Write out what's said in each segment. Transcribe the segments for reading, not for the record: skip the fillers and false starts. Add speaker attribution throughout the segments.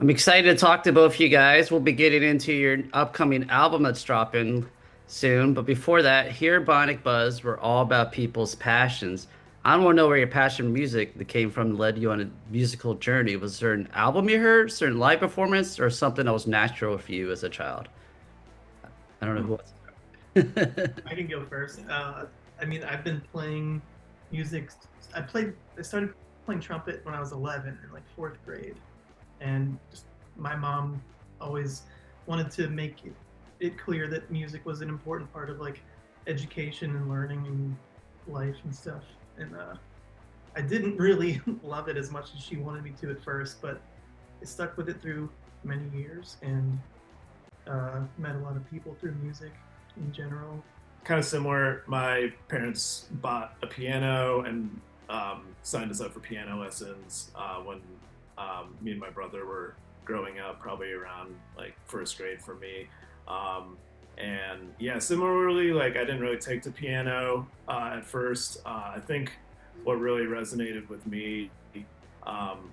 Speaker 1: I'm excited to talk to both you guys. We'll be getting into your upcoming album that's dropping soon. But before that, here at Bionic Buzz, we're all about people's passions. I want to know where your passion for music that came from led you on a musical journey. Was there an album you heard, certain live performance, or something that was natural for you as a child? I don't know who wants to
Speaker 2: I can go first. I've been playing music. I started playing trumpet when I was 11 in like fourth grade, and just my mom always wanted to make it clear that music was an important part of like education and learning and life and stuff. And I didn't really love it as much as she wanted me to at first, but I stuck with it through many years and met a lot of people through music in general.
Speaker 3: Kind of similar. My parents bought a piano and signed us up for piano lessons when me and my brother were growing up, probably around like first grade for me. And yeah, similarly, like I didn't really take to piano at first. I think what really resonated with me,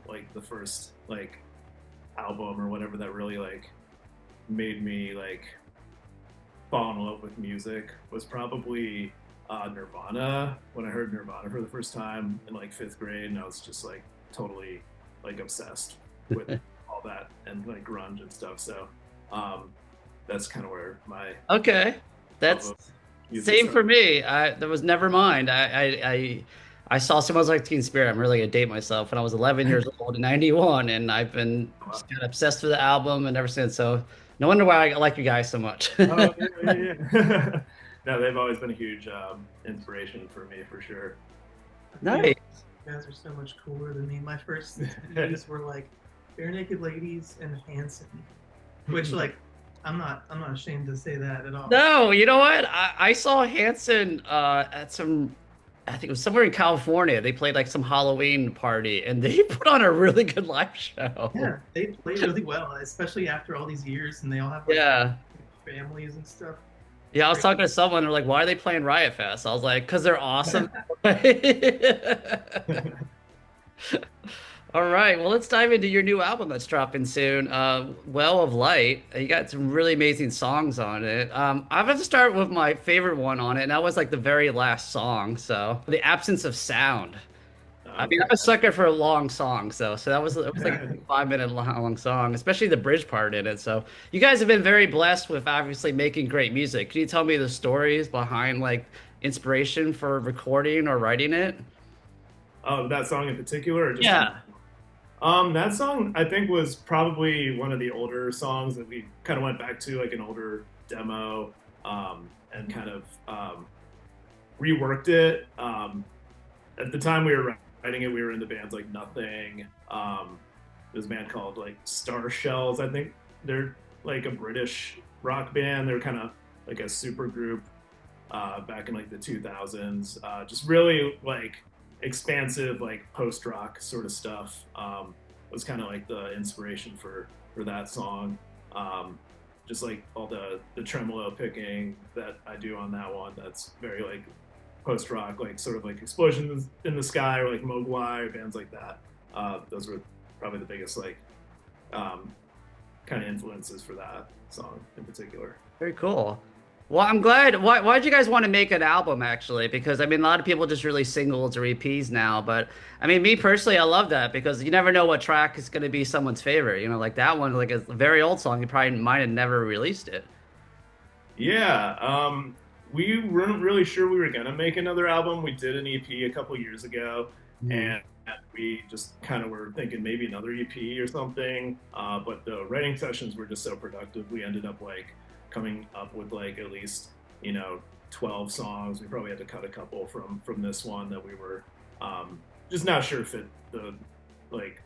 Speaker 3: like the first like album or whatever that really like made me like fall in love with music was probably Nirvana. When I heard Nirvana for the first time in like fifth grade, and I was just like totally like obsessed with all that and like grunge and stuff. So that's kind of where my
Speaker 1: Okay,
Speaker 3: love
Speaker 1: that's
Speaker 3: of music
Speaker 1: same for
Speaker 3: started.
Speaker 1: me. That was never mind. I saw Smells Like Teen Spirit. I'm really gonna date myself when I was 11 years old in '91, and I've been
Speaker 3: Wow.
Speaker 1: just got obsessed with the album and ever since. So no wonder why I like you guys so much.
Speaker 3: Oh yeah. No, they've always been a huge inspiration for me for sure.
Speaker 2: I feel
Speaker 1: Nice.
Speaker 2: like you guys are so much cooler than me. My first CDs were like Bare Naked Ladies and Hanson, which like I'm not ashamed to say that at all.
Speaker 1: No, you know what? I saw Hanson at some, I think it was somewhere in California. They played like some Halloween party, and they put on a really good live show.
Speaker 2: Yeah, they play really well, especially after all these years, and they all have like
Speaker 1: Yeah.
Speaker 2: families and stuff.
Speaker 1: Yeah, I was talking to someone, they're like, why are they playing Riot Fest? I was like, because they're awesome. All right, well, let's dive into your new album that's dropping soon, Well of Light. You got some really amazing songs on it. I'm going to start with my favorite one on it, and that was like the very last song. So, The Absence of Sound. I mean,
Speaker 3: Okay.
Speaker 1: I'm a sucker for long songs, though. So that was it was like a 5 minute long song, especially the bridge part in it. So you guys have been very blessed with obviously making great music. Can you tell me the stories behind like inspiration for recording or writing it?
Speaker 3: That song in particular, or just in
Speaker 1: Yeah.
Speaker 3: that song I think was probably one of the older songs that we kind of went back to, like an older demo, and kind of reworked it. At the time we were writing it, we were in the bands like Nothing. There's a band called like Star Shells. I think they're like a British rock band. They're kind of like a super group back in like the 2000s. Just really like expansive, like post rock sort of stuff. Was kind of like the inspiration for that song. Just like all the tremolo picking that I do on that one. That's very like post rock, like sort of like explosions in the sky or like Mogwai bands like that. Those were probably the biggest like kind of influences for that song in particular.
Speaker 1: Very cool. Well, I'm glad. Why'd you guys want to make an album actually? Because I mean, a lot of people just release singles or EPs now. But I mean, me personally, I love that because you never know what track is going to be someone's favorite. You know, like that one, like a very old song, you probably might have never released it.
Speaker 3: Yeah, we weren't really sure we were gonna make another album. We did an EP a couple years ago,
Speaker 1: Hmm.
Speaker 3: and we just kind of were thinking maybe another EP or something. But the writing sessions were just so productive. We ended up like coming up with like at least 12 songs. We probably had to cut a couple from this one that we were just not sure fit the like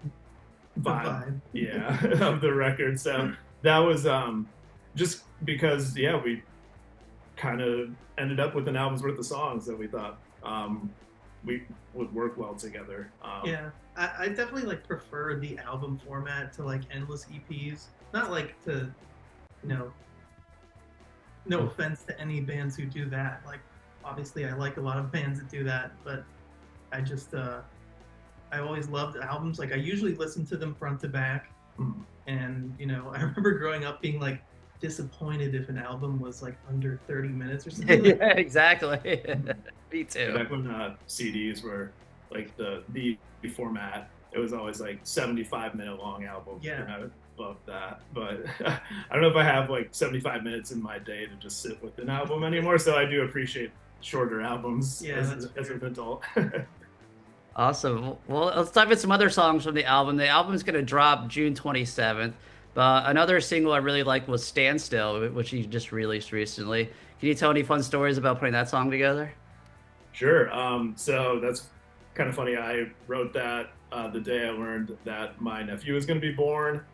Speaker 2: The
Speaker 3: vibe,
Speaker 2: vibe.
Speaker 3: yeah, of the record. So that was just because yeah, we kind of ended up with an album's worth of songs that we thought we would work well together.
Speaker 2: Yeah, I definitely like prefer the album format to like endless EPs. Not like to, you know, no offense to any bands who do that. Like, obviously, I like a lot of bands that do that, but I just I always loved albums. Like, I usually listen to them front to back, And I remember growing up being like disappointed if an album was like under 30 minutes or something.
Speaker 1: Yeah, exactly. Me too.
Speaker 3: Back when CDs were like the format, it was always like 75-minute long albums.
Speaker 2: Yeah.
Speaker 3: And I would love that. But I don't know if I have like 75 minutes in my day to just sit with an album anymore. So I do appreciate shorter albums as an adult.
Speaker 1: Awesome. Well, let's dive into some other songs from the album. The album's going to drop June 27th. But another single I really liked was Standstill, which you just released recently. Can you tell any fun stories about putting that song together?
Speaker 3: Sure. So that's kind of funny. I wrote that the day I learned that my nephew was going to be born.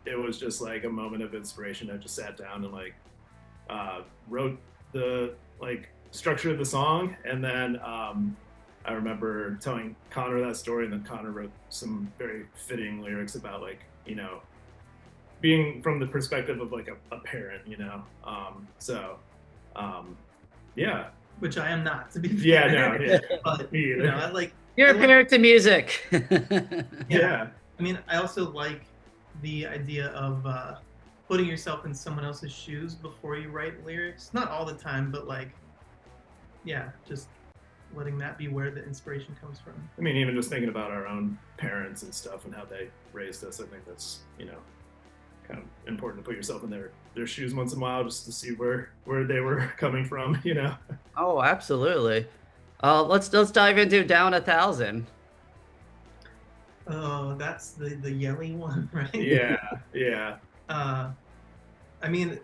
Speaker 3: It was just like a moment of inspiration. I just sat down and like wrote the like structure of the song, and then I remember telling Connor that story, and then Connor wrote some very fitting lyrics about like being from the perspective of like a parent, yeah.
Speaker 2: Which I am not, to be fair.
Speaker 3: Yeah, no, yeah.
Speaker 2: But,
Speaker 3: Me either.
Speaker 1: You're a parent to music.
Speaker 3: Yeah.
Speaker 2: I mean, I also like the idea of putting yourself in someone else's shoes before you write lyrics. Not all the time, but like, yeah, just letting that be where the inspiration comes from.
Speaker 3: I mean, even just thinking about our own parents and stuff and how they raised us, I think that's, kind of important to put yourself in their shoes once in a while just to see where they were coming from,
Speaker 1: Oh, absolutely. Let's dive into Down 1,000.
Speaker 2: Oh, that's the yelly one, right?
Speaker 3: Yeah.
Speaker 2: I mean,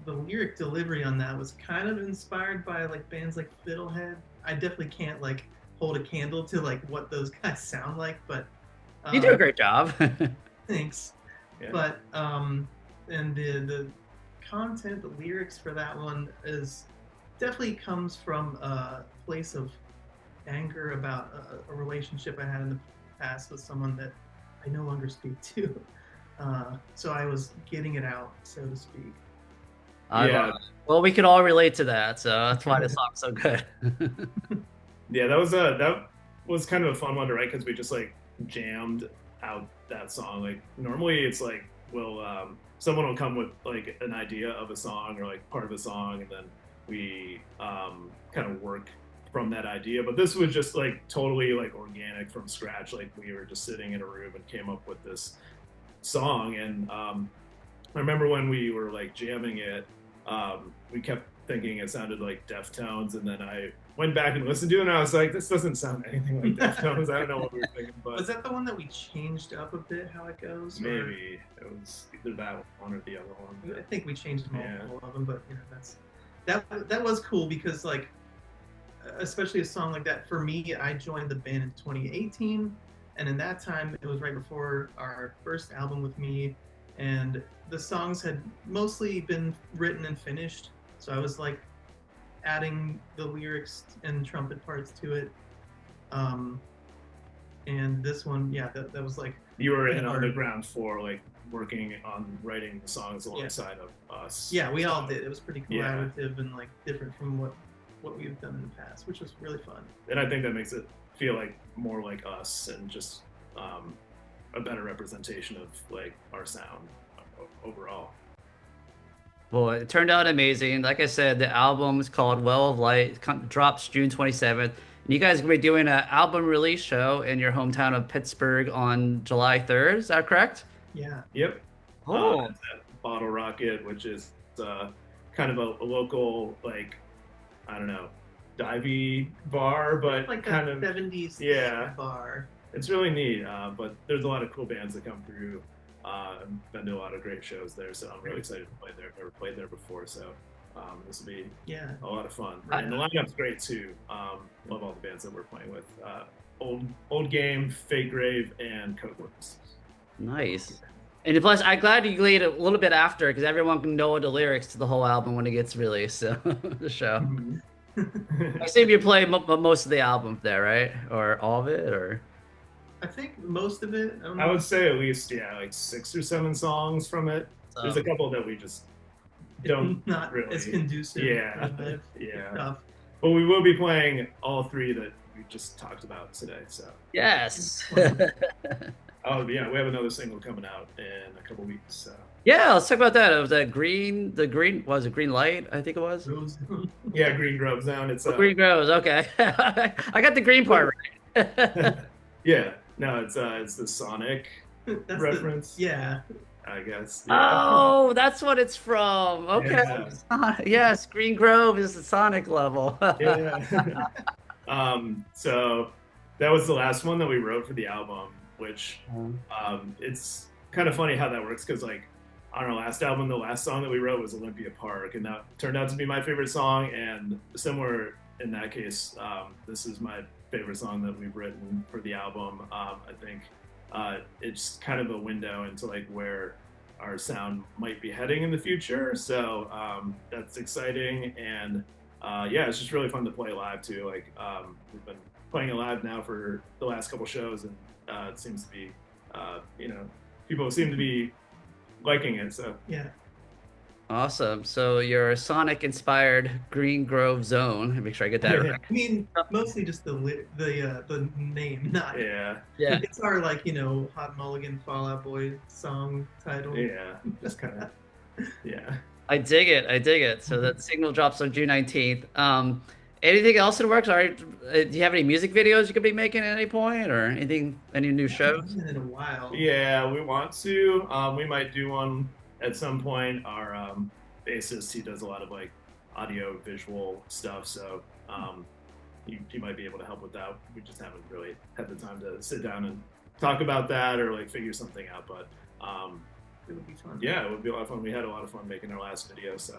Speaker 2: the lyric delivery on that was kind of inspired by like bands like Fiddlehead. I definitely can't like hold a candle to like what those guys sound like, but
Speaker 1: You do a great job.
Speaker 2: thanks.
Speaker 3: Yeah.
Speaker 2: But and the content, the lyrics for that one is definitely comes from a place of anger about a relationship I had in the past with someone that I no longer speak to. So I was getting it out, so to speak.
Speaker 3: Yeah.
Speaker 1: Well, we can all relate to that, so that's why the song's so good.
Speaker 3: Yeah, that was kind of a fun one to write because we just like jammed out that song. Like normally it's like someone will come with like an idea of a song or like part of a song, and then we kind of work from that idea. But this was just like totally like organic from scratch. Like we were just sitting in a room and came up with this song. And I remember when we were like jamming it, we kept thinking it sounded like Deftones, and then I went back and listened to it, and I was like, this doesn't sound anything like Deftones. I don't know what we were thinking, but
Speaker 2: Was that the one that we changed up a bit how it goes?
Speaker 3: maybe it was either that one or the other one.
Speaker 2: I think we changed multiple of them, but that was cool because like, especially a song like that, for me, I joined the band in 2018, and in that time it was right before our first album with me, and the songs had mostly been written and finished, so I was like adding the lyrics and trumpet parts to it. And this one, that was like
Speaker 3: You were in on the ground floor, like working on writing the songs alongside of us.
Speaker 2: Yeah, we all did. It was pretty collaborative and like different from what we've done in the past, which was really fun.
Speaker 3: And I think that makes it feel like more like us and just a better representation of like our sound overall.
Speaker 1: Well, it turned out amazing. Like I said, the album is called Well of Light. It drops June 27th. And you guys are going to be doing an album release show in your hometown of Pittsburgh on July 3rd. Is that correct?
Speaker 2: Yeah.
Speaker 3: Yep.
Speaker 1: Oh.
Speaker 3: It's at Bottle Rocket, which is kind of a local, like, I don't know, divey bar, but
Speaker 2: Like
Speaker 3: kind
Speaker 2: a
Speaker 3: of
Speaker 2: 70s bar.
Speaker 3: It's really neat, but there's a lot of cool bands that come through. I've been to a lot of great shows there, so I'm really excited to play there. I've never played there before, so this will be a lot of fun. And the lineup's great too. Love all the bands that we're playing with. Old Game, Fake Grave, and Codeworks.
Speaker 1: Nice. And plus, I'm glad you laid it a little bit after, because everyone can know the lyrics to the whole album when it gets released. So the show. I assume you play most of the album there, right? Or all of it, or?
Speaker 2: I think most of it.
Speaker 3: I would say at least like 6 or 7 songs from it. There's a couple that we just don't
Speaker 2: not
Speaker 3: really.
Speaker 2: as conducive.
Speaker 3: Yeah,
Speaker 2: Stuff.
Speaker 3: But we will be playing all 3 that we just talked about today. So
Speaker 1: Yes.
Speaker 3: Oh yeah, we have another single coming out in a couple weeks. So.
Speaker 1: Yeah, let's talk about that. It was that green, the green was it green light? I think it was.
Speaker 2: Rose.
Speaker 3: Yeah, Green Grove Zone. It's
Speaker 1: Oh, green grows. Okay, I got the green part right.
Speaker 3: yeah, no, it's the Sonic
Speaker 2: That's
Speaker 3: reference.
Speaker 2: yeah.
Speaker 3: I guess. Yeah.
Speaker 1: Oh, that's what it's from. Okay. Yes, Green Grove is the Sonic level.
Speaker 3: Yeah. So that was the last one that we wrote for the album, which it's kind of funny how that works because like on our last album, the last song that we wrote was Olympia Park, and that turned out to be my favorite song. And similar in that case, this is my favorite song that we've written for the album. I think it's kind of a window into like where our sound might be heading in the future. So that's exciting, and yeah, it's just really fun to play live too. Like we've been playing it live now for the last couple shows, and it seems to be, people seem to be liking it. So
Speaker 2: Yeah.
Speaker 1: Awesome. So you're a Sonic-inspired Green Grove Zone. Make sure I get that right.
Speaker 2: I mean, mostly just the name, not.
Speaker 3: yeah,
Speaker 1: Yeah.
Speaker 2: It's our like Hot Mulligan Fallout Boy song title.
Speaker 3: yeah, just kind of, yeah.
Speaker 1: I dig it. I dig it. So that single drops on June 19th. Anything else in the works? Do you have any music videos you could be making at any point, or anything? Any new shows?
Speaker 2: In a while.
Speaker 3: Yeah, we want to. We might do one at some point. Our bassist, he does a lot of like audio visual stuff, so he might be able to help with that. We just haven't really had the time to sit down and talk about that or like figure something out. But
Speaker 2: It would be fun.
Speaker 3: yeah, it would be a lot of fun. We had a lot of fun making our last video, so.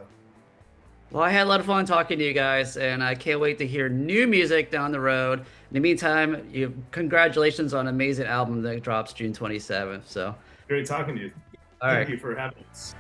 Speaker 1: Well, I had a lot of fun talking to you guys, and I can't wait to hear new music down the road. In the meantime, congratulations on an amazing album that drops June 27th. So,
Speaker 3: Great talking to you.
Speaker 1: all right.
Speaker 3: Thank you for having us.